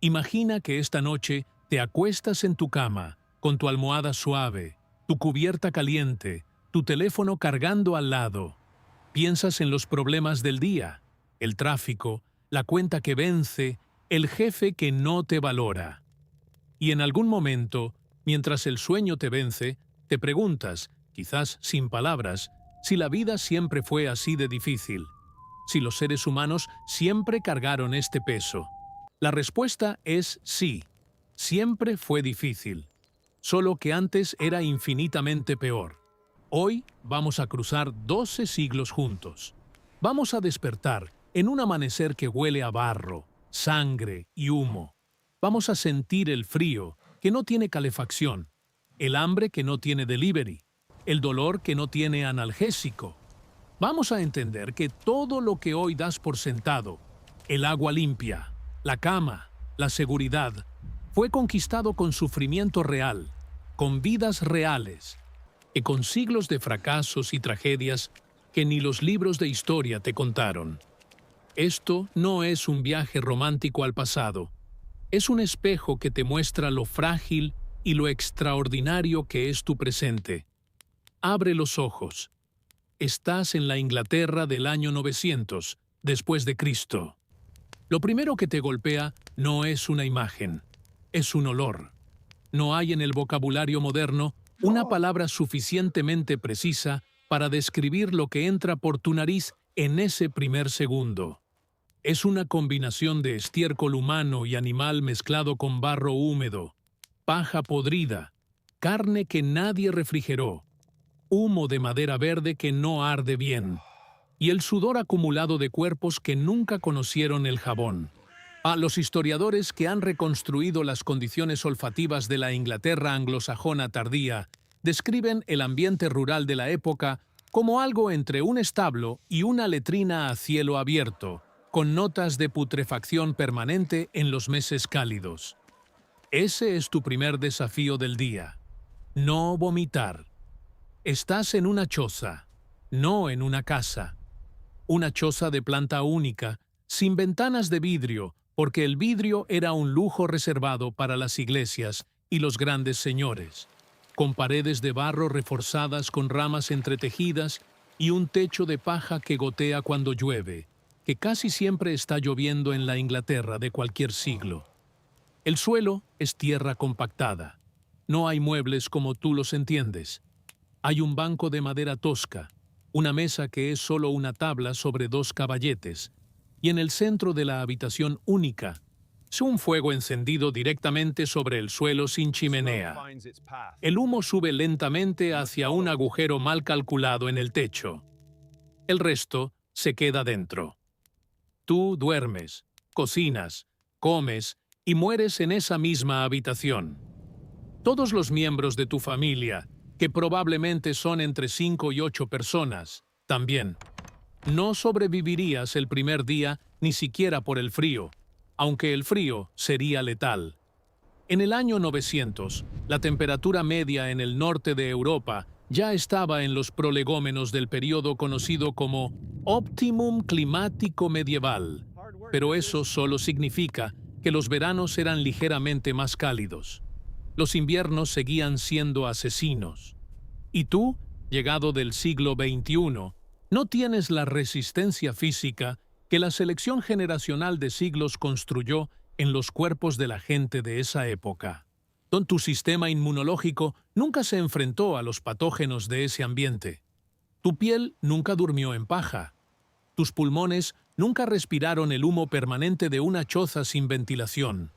Imagina que esta noche te acuestas en tu cama, con tu almohada suave, tu cubierta caliente, tu teléfono cargando al lado. Piensas en los problemas del día, el tráfico, la cuenta que vence, el jefe que no te valora. Y en algún momento, mientras el sueño te vence, te preguntas, quizás sin palabras, si la vida siempre fue así de difícil, si los seres humanos siempre cargaron este peso. La respuesta es sí, siempre fue difícil, solo que antes era infinitamente peor. Hoy vamos a cruzar 12 siglos juntos. Vamos a despertar en un amanecer que huele a barro, sangre y humo. Vamos a sentir el frío, que no tiene calefacción, el hambre que no tiene delivery, el dolor que no tiene analgésico. Vamos a entender que todo lo que hoy das por sentado, el agua limpia, la cama, la seguridad, fue conquistado con sufrimiento real, con vidas reales, y con siglos de fracasos y tragedias que ni los libros de historia te contaron. Esto no es un viaje romántico al pasado. Es un espejo que te muestra lo frágil y lo extraordinario que es tu presente. Abre los ojos. Estás en la Inglaterra del año 900, después de Cristo. Lo primero que te golpea no es una imagen, es un olor. No hay en el vocabulario moderno una palabra suficientemente precisa para describir lo que entra por tu nariz en ese primer segundo. Es una combinación de estiércol humano y animal mezclado con barro húmedo, paja podrida, carne que nadie refrigeró, humo de madera verde que no arde bien, y el sudor acumulado de cuerpos que nunca conocieron el jabón. A los historiadores que han reconstruido las condiciones olfativas de la Inglaterra anglosajona tardía, describen el ambiente rural de la época como algo entre un establo y una letrina a cielo abierto, con notas de putrefacción permanente en los meses cálidos. Ese es tu primer desafío del día. No vomitar. Estás en una choza, no en una casa. Una choza de planta única, sin ventanas de vidrio, porque el vidrio era un lujo reservado para las iglesias y los grandes señores, con paredes de barro reforzadas con ramas entretejidas y un techo de paja que gotea cuando llueve, que casi siempre está lloviendo en la Inglaterra de cualquier siglo. El suelo es tierra compactada. No hay muebles como tú los entiendes. Hay un banco de madera tosca, una mesa que es solo una tabla sobre dos caballetes, y en el centro de la habitación única, un fuego encendido directamente sobre el suelo sin chimenea. El humo sube lentamente hacia un agujero mal calculado en el techo. El resto se queda dentro. Tú duermes, cocinas, comes y mueres en esa misma habitación. Todos los miembros de tu familia, que probablemente son entre 5 y 8 personas, también. No sobrevivirías el primer día ni siquiera por el frío, aunque el frío sería letal. En el año 900, la temperatura media en el norte de Europa ya estaba en los prolegómenos del periodo conocido como Optimum Climático Medieval, pero eso solo significa que los veranos eran ligeramente más cálidos. Los inviernos seguían siendo asesinos. Y tú, llegado del siglo XXI, no tienes la resistencia física que la selección generacional de siglos construyó en los cuerpos de la gente de esa época. Tu sistema inmunológico nunca se enfrentó a los patógenos de ese ambiente. Tu piel nunca durmió en paja. Tus pulmones nunca respiraron el humo permanente de una choza sin ventilación.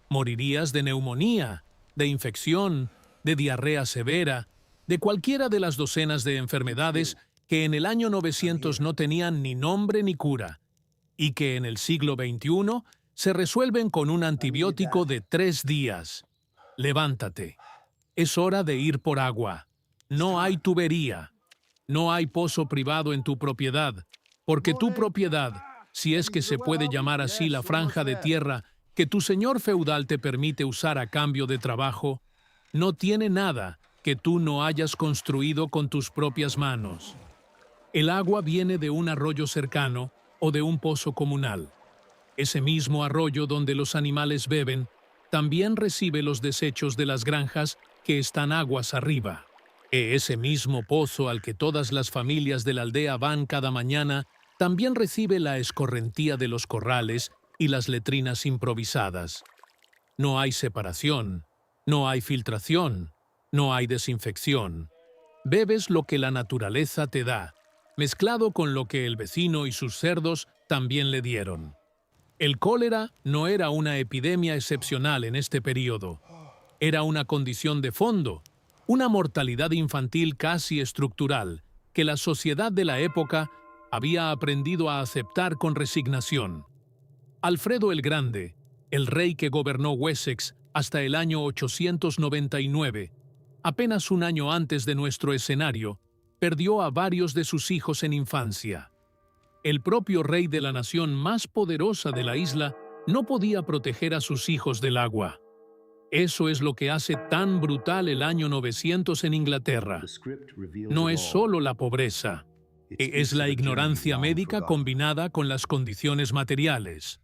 Morirías de neumonía, de infección, de diarrea severa, de cualquiera de las docenas de enfermedades que en el año 900 no tenían ni nombre ni cura, y que en el siglo XXI se resuelven con un antibiótico de 3 días. Levántate. Es hora de ir por agua. No hay tubería. No hay pozo privado en tu propiedad, porque tu propiedad, si es que se puede llamar así la franja de tierra que tu señor feudal te permite usar a cambio de trabajo, no tiene nada que tú no hayas construido con tus propias manos. El agua viene de un arroyo cercano o de un pozo comunal. Ese mismo arroyo donde los animales beben también recibe los desechos de las granjas que están aguas arriba. Ese mismo pozo al que todas las familias de la aldea van cada mañana también recibe la escorrentía de los corrales y las letrinas improvisadas. No hay separación, no hay filtración, no hay desinfección. Bebes lo que la naturaleza te da, mezclado con lo que el vecino y sus cerdos también le dieron. El cólera no era una epidemia excepcional en este período. Era una condición de fondo, una mortalidad infantil casi estructural, que la sociedad de la época había aprendido a aceptar con resignación. Alfredo el Grande, el rey que gobernó Wessex hasta el año 899, apenas un año antes de nuestro escenario, perdió a varios de sus hijos en infancia. El propio rey de la nación más poderosa de la isla no podía proteger a sus hijos del agua. Eso es lo que hace tan brutal el año 900 en Inglaterra. No es solo la pobreza, es la ignorancia médica combinada con las condiciones materiales.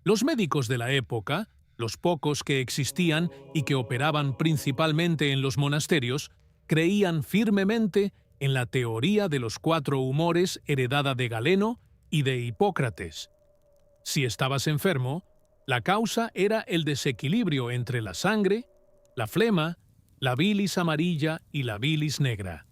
Los médicos de la época, los pocos que existían y que operaban principalmente en los monasterios, creían firmemente en la teoría de los 4 humores heredada de Galeno y de Hipócrates. Si estabas enfermo, la causa era el desequilibrio entre la sangre, la flema, la bilis amarilla y la bilis negra.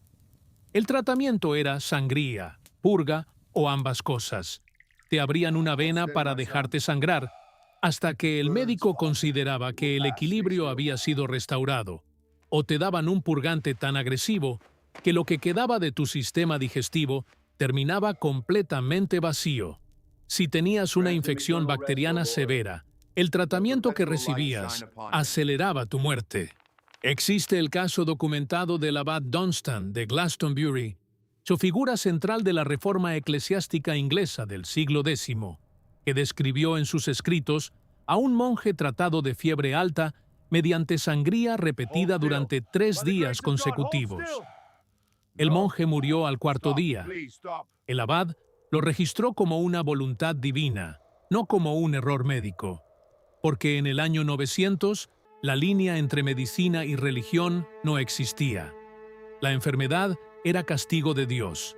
El tratamiento era sangría, purga o ambas cosas. Te abrían una vena para dejarte sangrar, hasta que el médico consideraba que el equilibrio había sido restaurado, o te daban un purgante tan agresivo que lo que quedaba de tu sistema digestivo terminaba completamente vacío. Si tenías una infección bacteriana severa, el tratamiento que recibías aceleraba tu muerte. Existe el caso documentado del abad Dunstan de Glastonbury, su figura central de la reforma eclesiástica inglesa del siglo X, que describió en sus escritos a un monje tratado de fiebre alta mediante sangría repetida durante 3 días consecutivos. El monje murió al 4.º día. El abad lo registró como una voluntad divina, no como un error médico, porque en el año 900 la línea entre medicina y religión no existía. La enfermedad era castigo de Dios.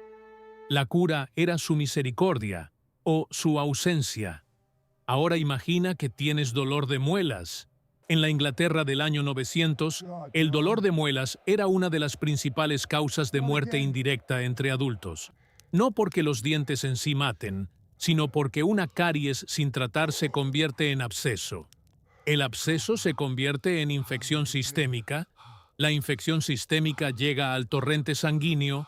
La cura era su misericordia o su ausencia. Ahora imagina que tienes dolor de muelas. En la Inglaterra del año 900, el dolor de muelas era una de las principales causas de muerte indirecta entre adultos. No porque los dientes en sí maten, sino porque una caries sin tratar se convierte en absceso. El absceso se convierte en infección sistémica. La infección sistémica llega al torrente sanguíneo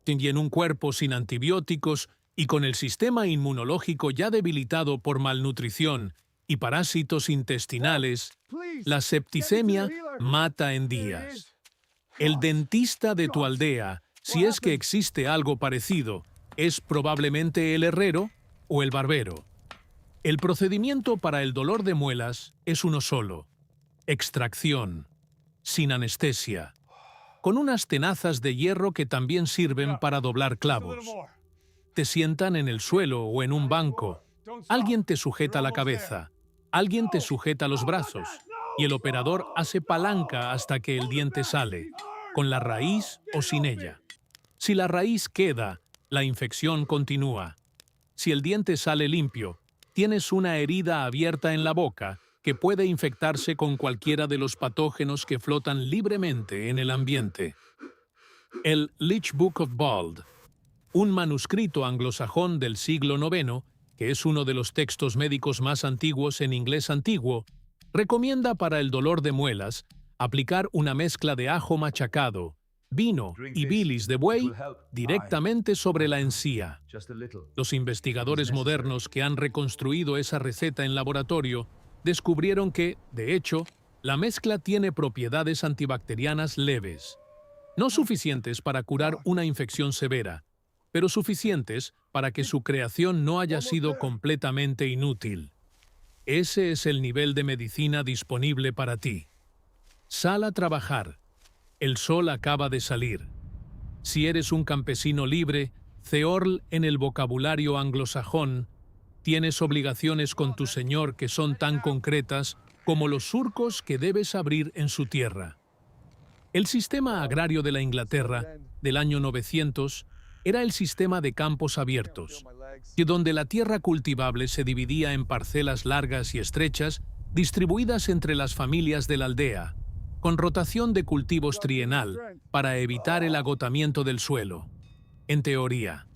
y en un cuerpo sin antibióticos y con el sistema inmunológico ya debilitado por malnutrición y parásitos intestinales, la septicemia mata en días. El dentista de tu aldea, si es que existe algo parecido, es probablemente el herrero o el barbero. El procedimiento para el dolor de muelas es uno solo: extracción, sin anestesia, con unas tenazas de hierro que también sirven para doblar clavos. Te sientan en el suelo o en un banco. Alguien te sujeta la cabeza, alguien te sujeta los brazos, y el operador hace palanca hasta que el diente sale, con la raíz o sin ella. Si la raíz queda, la infección continúa. Si el diente sale limpio, tienes una herida abierta en la boca que puede infectarse con cualquiera de los patógenos que flotan libremente en el ambiente. El Leech Book of Bald, un manuscrito anglosajón del siglo IX, que es uno de los textos médicos más antiguos en inglés antiguo, recomienda para el dolor de muelas aplicar una mezcla de ajo machacado, vino y bilis de buey directamente sobre la encía. Los investigadores modernos que han reconstruido esa receta en laboratorio descubrieron que, de hecho, la mezcla tiene propiedades antibacterianas leves, no suficientes para curar una infección severa, pero suficientes para que su creación no haya sido completamente inútil. Ese es el nivel de medicina disponible para ti. Sal a trabajar. El sol acaba de salir. Si eres un campesino libre, ceorl en el vocabulario anglosajón Tienes obligaciones con tu señor que son tan concretas como los surcos que debes abrir en su tierra. El sistema agrario de la Inglaterra del año 900 era el sistema de campos abiertos, y donde la tierra cultivable se dividía en parcelas largas y estrechas distribuidas entre las familias de la aldea, con rotación de cultivos trienal para evitar el agotamiento del suelo. En teoría.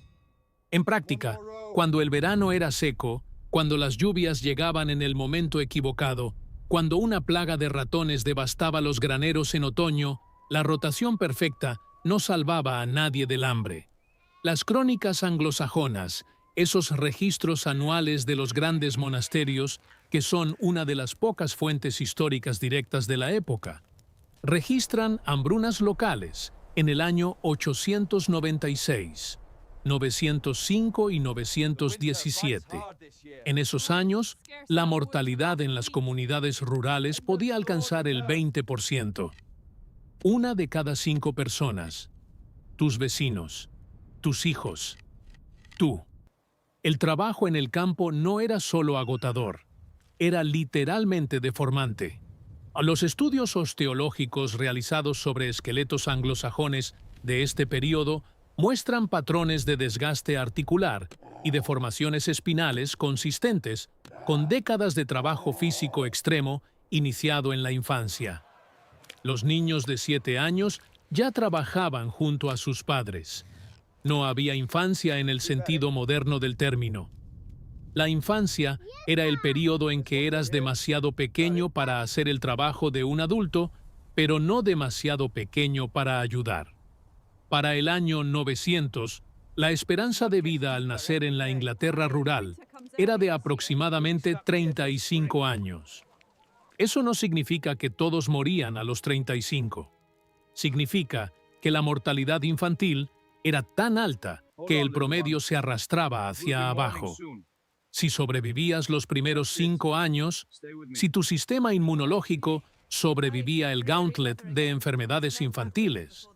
En práctica, cuando el verano era seco, cuando las lluvias llegaban en el momento equivocado, cuando una plaga de ratones devastaba los graneros en otoño, la rotación perfecta no salvaba a nadie del hambre. Las crónicas anglosajonas, esos registros anuales de los grandes monasterios, que son una de las pocas fuentes históricas directas de la época, registran hambrunas locales en el año 896, 905 y 917. En esos años, la mortalidad en las comunidades rurales podía alcanzar el 20%. Una de cada 5 personas, tus vecinos, tus hijos, tú. El trabajo en el campo no era solo agotador, era literalmente deformante. Los estudios osteológicos realizados sobre esqueletos anglosajones de este período muestran patrones de desgaste articular y deformaciones espinales consistentes con décadas de trabajo físico extremo iniciado en la infancia. Los niños de 7 años ya trabajaban junto a sus padres. No había infancia en el sentido moderno del término. La infancia era el período en que eras demasiado pequeño para hacer el trabajo de un adulto, pero no demasiado pequeño para ayudar. Para el año 900, la esperanza de vida al nacer en la Inglaterra rural era de aproximadamente 35 años. Eso no significa que todos morían a los 35. Significa que la mortalidad infantil era tan alta que el promedio se arrastraba hacia abajo. Si sobrevivías los primeros 5 años, si tu sistema inmunológico sobrevivía el gauntlet de enfermedades infantiles,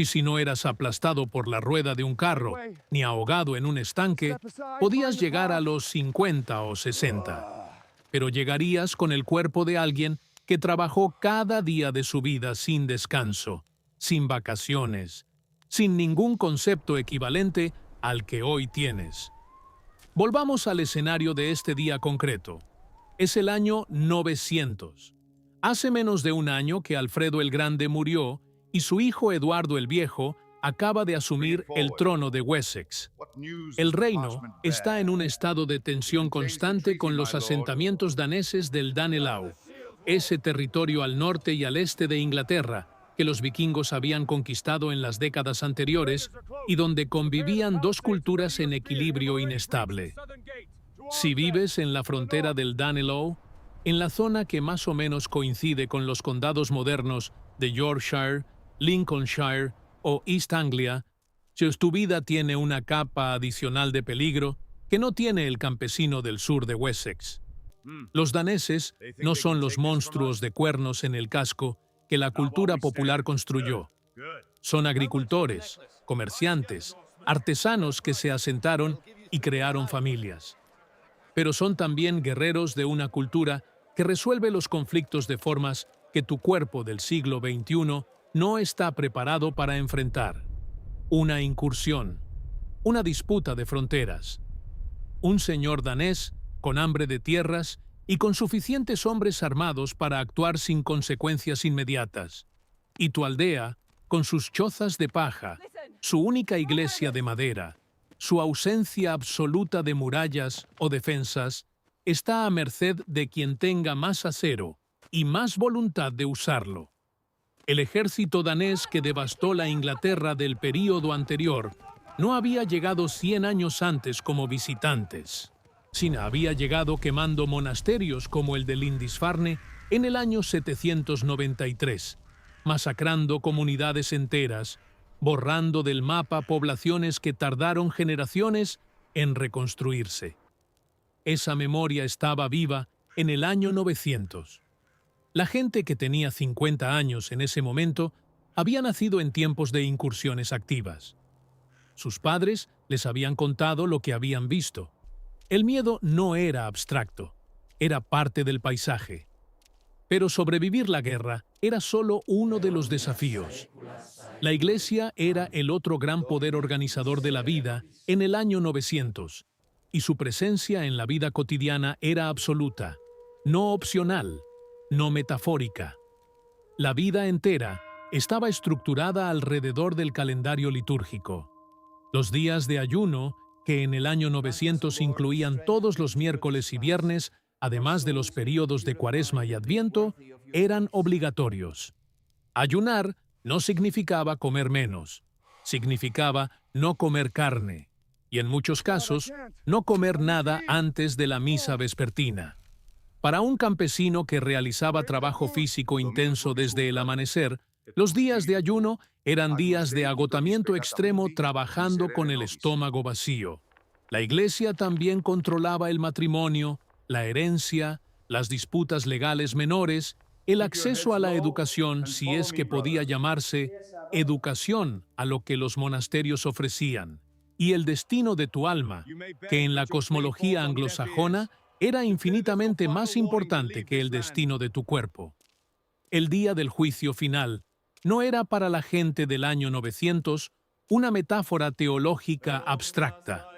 si no eras aplastado por la rueda de un carro ni ahogado en un estanque, podías llegar a los 50 o 60. Pero llegarías con el cuerpo de alguien que trabajó cada día de su vida sin descanso, sin vacaciones, sin ningún concepto equivalente al que hoy tienes. Volvamos al escenario de este día concreto. Es el año 900. Hace menos de un año que Alfredo el Grande murió y su hijo Eduardo el Viejo acaba de asumir el trono de Wessex. El reino está en un estado de tensión constante con los asentamientos daneses del Danelaw, ese territorio al norte y al este de Inglaterra que los vikingos habían conquistado en las décadas anteriores y donde convivían dos culturas en equilibrio inestable. Si vives en la frontera del Danelaw, en la zona que más o menos coincide con los condados modernos de Yorkshire, Lincolnshire o East Anglia, tu vida tiene una capa adicional de peligro que no tiene el campesino del sur de Wessex. Los daneses no son los monstruos de cuernos en el casco que la cultura popular construyó. Son agricultores, comerciantes, artesanos que se asentaron y crearon familias. Pero son también guerreros de una cultura que resuelve los conflictos de formas que tu cuerpo del siglo XXI no está preparado para enfrentar. Una incursión, una disputa de fronteras. Un señor danés con hambre de tierras y con suficientes hombres armados para actuar sin consecuencias inmediatas. Y tu aldea, con sus chozas de paja, su única iglesia de madera, su ausencia absoluta de murallas o defensas, está a merced de quien tenga más acero y más voluntad de usarlo. El ejército danés que devastó la Inglaterra del período anterior no había llegado 100 años antes como visitantes, sino había llegado quemando monasterios como el de Lindisfarne en el año 793, masacrando comunidades enteras, borrando del mapa poblaciones que tardaron generaciones en reconstruirse. Esa memoria estaba viva en el año 900. La gente que tenía 50 años en ese momento había nacido en tiempos de incursiones activas. Sus padres les habían contado lo que habían visto. El miedo no era abstracto, era parte del paisaje. Pero sobrevivir la guerra era solo uno de los desafíos. La Iglesia era el otro gran poder organizador de la vida en el año 900, y su presencia en la vida cotidiana era absoluta, no opcional, no metafórica. La vida entera estaba estructurada alrededor del calendario litúrgico. Los días de ayuno, que en el año 900 incluían todos los miércoles y viernes, además de los períodos de Cuaresma y Adviento, eran obligatorios. Ayunar no significaba comer menos, significaba no comer carne, y en muchos casos, no comer nada antes de la misa vespertina. Para un campesino que realizaba trabajo físico intenso desde el amanecer, los días de ayuno eran días de agotamiento extremo trabajando con el estómago vacío. La Iglesia también controlaba el matrimonio, la herencia, las disputas legales menores, el acceso a la educación, si es que podía llamarse educación a lo que los monasterios ofrecían, y el destino de tu alma, que en la cosmología anglosajona era infinitamente más importante que el destino de tu cuerpo. El día del juicio final no era para la gente del año 900 una metáfora teológica abstracta.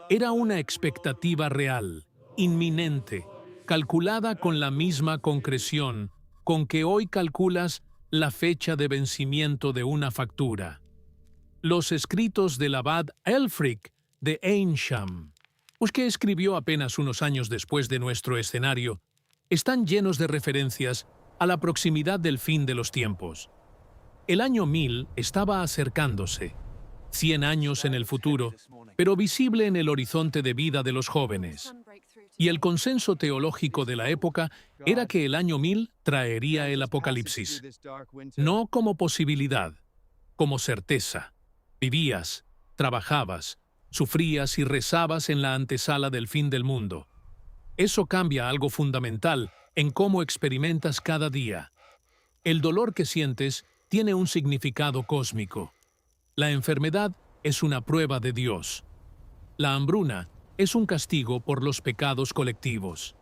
Era una expectativa real, inminente, calculada con la misma concreción con que hoy calculas la fecha de vencimiento de una factura. Los escritos del abad Ælfric de Eynsham, que escribió apenas unos años después de nuestro escenario, están llenos de referencias a la proximidad del fin de los tiempos. El año 1000 estaba acercándose, 100 años en el futuro, pero visible en el horizonte de vida de los jóvenes. Y el consenso teológico de la época era que el año 1000 traería el apocalipsis, no como posibilidad, como certeza. Vivías, trabajabas, sufrías y rezabas en la antesala del fin del mundo. Eso cambia algo fundamental en cómo experimentas cada día. El dolor que sientes tiene un significado cósmico. La enfermedad es una prueba de Dios. La hambruna es un castigo por los pecados colectivos.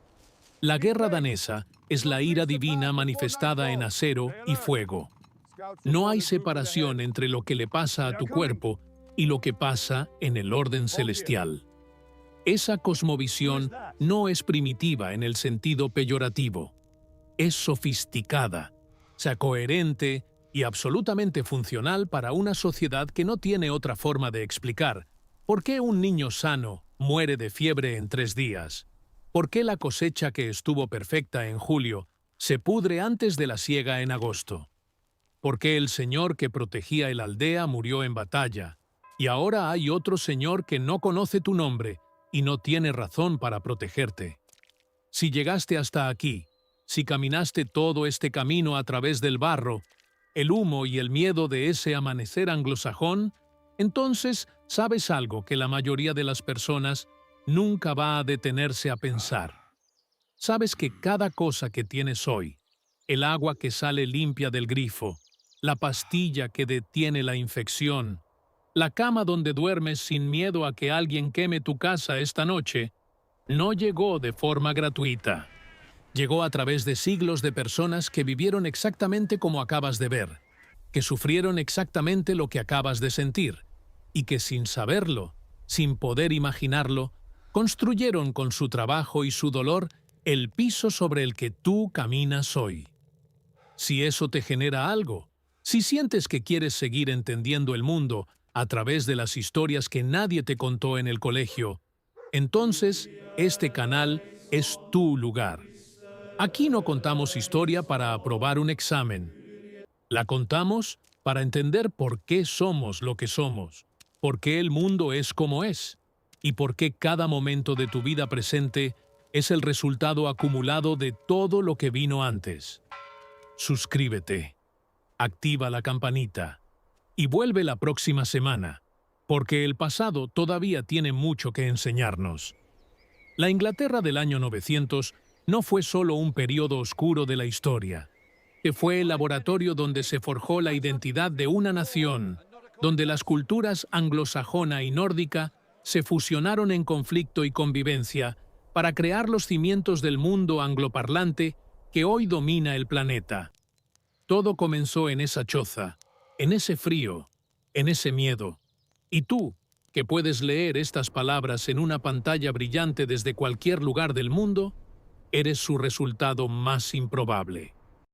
La guerra danesa es la ira divina manifestada en acero y fuego. No hay separación entre lo que le pasa a tu cuerpo y lo que pasa en el orden celestial. Esa cosmovisión no es primitiva en el sentido peyorativo. Es sofisticada, coherente y absolutamente funcional para una sociedad que no tiene otra forma de explicar por qué un niño sano muere de fiebre en 3 días, por qué la cosecha que estuvo perfecta en julio se pudre antes de la siega en agosto, por qué el señor que protegía el aldea murió en batalla, y ahora hay otro señor que no conoce tu nombre y no tiene razón para protegerte. Si llegaste hasta aquí, si caminaste todo este camino a través del barro, el humo y el miedo de ese amanecer anglosajón, entonces sabes algo que la mayoría de las personas nunca va a detenerse a pensar. Sabes que cada cosa que tienes hoy, el agua que sale limpia del grifo, la pastilla que detiene la infección, la cama donde duermes sin miedo a que alguien queme tu casa esta noche, no llegó de forma gratuita. Llegó a través de siglos de personas que vivieron exactamente como acabas de ver, que sufrieron exactamente lo que acabas de sentir, y que sin saberlo, sin poder imaginarlo, construyeron con su trabajo y su dolor el piso sobre el que tú caminas hoy. Si eso te genera algo, si sientes que quieres seguir entendiendo el mundo a través de las historias que nadie te contó en el colegio, entonces este canal es tu lugar. Aquí no contamos historia para aprobar un examen. La contamos para entender por qué somos lo que somos, por qué el mundo es como es, y por qué cada momento de tu vida presente es el resultado acumulado de todo lo que vino antes. Suscríbete, activa la campanita y vuelve la próxima semana, porque el pasado todavía tiene mucho que enseñarnos. La Inglaterra del año 900 no fue solo un periodo oscuro de la historia, que fue el laboratorio donde se forjó la identidad de una nación, donde las culturas anglosajona y nórdica se fusionaron en conflicto y convivencia para crear los cimientos del mundo angloparlante que hoy domina el planeta. Todo comenzó en esa choza, en ese frío, en ese miedo. Y tú, que puedes leer estas palabras en una pantalla brillante desde cualquier lugar del mundo, eres su resultado más improbable.